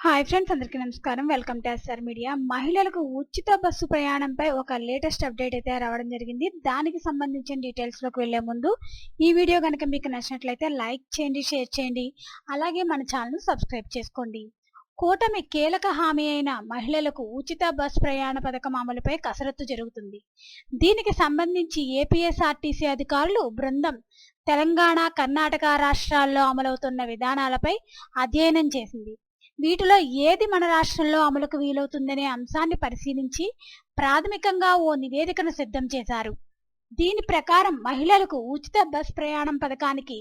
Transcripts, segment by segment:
Hi friends, అందరికీ నమస్కారం. Welcome to SR media. మహిళలకు ఉచిత బస్సు ప్రయాణంపై ఒక లేటెస్ట్ అప్డేట్ అయితే రావడం జరిగింది. దానికి సంబంధించిన డీటెయిల్స్లోకి వెళ్లే ముందు ఈ వీడియో కనుక మీకు నచ్చినట్లయితే లైక్ చేయండి, షేర్ చేయండి, అలాగే మన ఛానల్ను సబ్స్క్రైబ్ చేసుకోండి. కూటమి కీలక హామీ అయిన మహిళలకు ఉచిత బస్ ప్రయాణ పథకం అమలుపై కసరత్తు జరుగుతుంది. దీనికి సంబంధించి ఏపీఎస్ఆర్టీసీ అధికారులు బృందం తెలంగాణ, కర్ణాటక రాష్ట్రాల్లో అమలవుతున్న విధానాలపై అధ్యయనం చేసింది. వీటిలో ఏది మన రాష్ట్రంలో అమలుకు వీలవుతుందనే అంశాన్ని పరిశీలించి ప్రాథమికంగా ఓ నివేదికను సిద్ధం చేశారు. దీని ప్రకారం మహిళలకు ఉచిత బస్ ప్రయాణం పథకానికి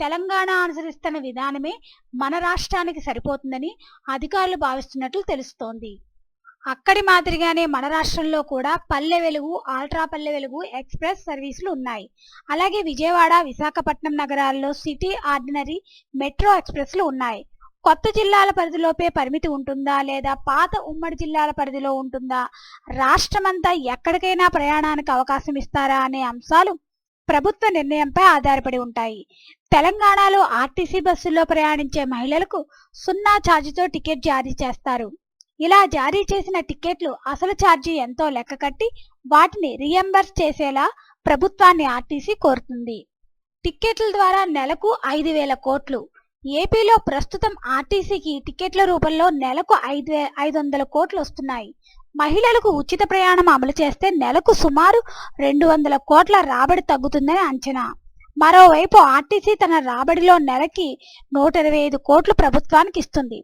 తెలంగాణ అనుసరిస్తున్న విధానమే మన రాష్ట్రానికి సరిపోతుందని అధికారులు భావిస్తున్నట్లు తెలుస్తోంది. అక్కడి మాదిరిగానే మన రాష్ట్రంలో కూడా పల్లె వెలుగు, ఆల్ట్రా పల్లె వెలుగు ఎక్స్ప్రెస్ సర్వీసులు ఉన్నాయి. అలాగే విజయవాడ, విశాఖపట్నం నగరాల్లో సిటీ ఆర్డినరీ, మెట్రో ఎక్స్ప్రెస్లు ఉన్నాయి. కొత్త జిల్లాల పరిధిలోపే పరిమితి ఉంటుందా లేదా పాత ఉమ్మడి జిల్లాల పరిధిలో ఉంటుందా, రాష్ట్రమంతా ఎక్కడికైనా ప్రయాణానికి అవకాశం ఇస్తారా అనే అంశాలు ప్రభుత్వ నిర్ణయంపై ఆధారపడి ఉంటాయి. తెలంగాణలో ఆర్టీసీ బస్సుల్లో ప్రయాణించే మహిళలకు 0 ఛార్జీతో టికెట్ జారీ చేస్తారు. ఇలా జారీ చేసిన టికెట్లు అసలు ఛార్జీ ఎంతో లెక్క కట్టి వాటిని రీఎంబర్స్ చేసేలా ప్రభుత్వాన్ని ఆర్టీసీ కోరుతుంది. టికెట్ల ద్వారా నెలకు 5,000 కోట్లు. ఏపీలో ప్రస్తుతం ఆర్టీసీకి టికెట్ల రూపంలో నెలకు 500 కోట్లు వస్తున్నాయి. మహిళలకు ఉచిత ప్రయాణం అమలు చేస్తే నెలకు సుమారు 200 కోట్ల రాబడి తగ్గుతుందని అంచనా. మరోవైపు ఆర్టీసీ తన రాబడిలో నెలకి 125 కోట్లు ప్రభుత్వానికి ఇస్తుంది.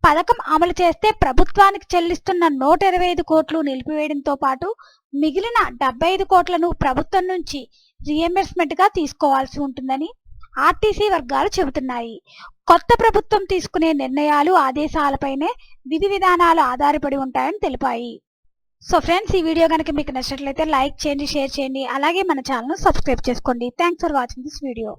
పథకం అమలు చేస్తే ప్రభుత్వానికి చెల్లిస్తున్న 125 కోట్లు నిలిపివేయడంతో పాటు మిగిలిన 75 కోట్లను ప్రభుత్వం నుంచి రీఎంబర్స్మెంట్గా తీసుకోవాల్సి ఉంటుందని ఆర్టీసీ వర్గాలు చెబుతున్నాయి. కొత్త ప్రభుత్వం తీసుకునే నిర్ణయాలు, ఆదేశాలపైనే విధి విధానాలు ఆధారపడి ఉంటాయని తెలిపాయి. సో ఫ్రెండ్స్, ఈ వీడియో కనుక మీకు నచ్చినట్లయితే లైక్ చేయండి, షేర్ చేయండి, అలాగే మన ఛానల్ను సబ్స్క్రైబ్ చేసుకోండి. Thanks for watching this video.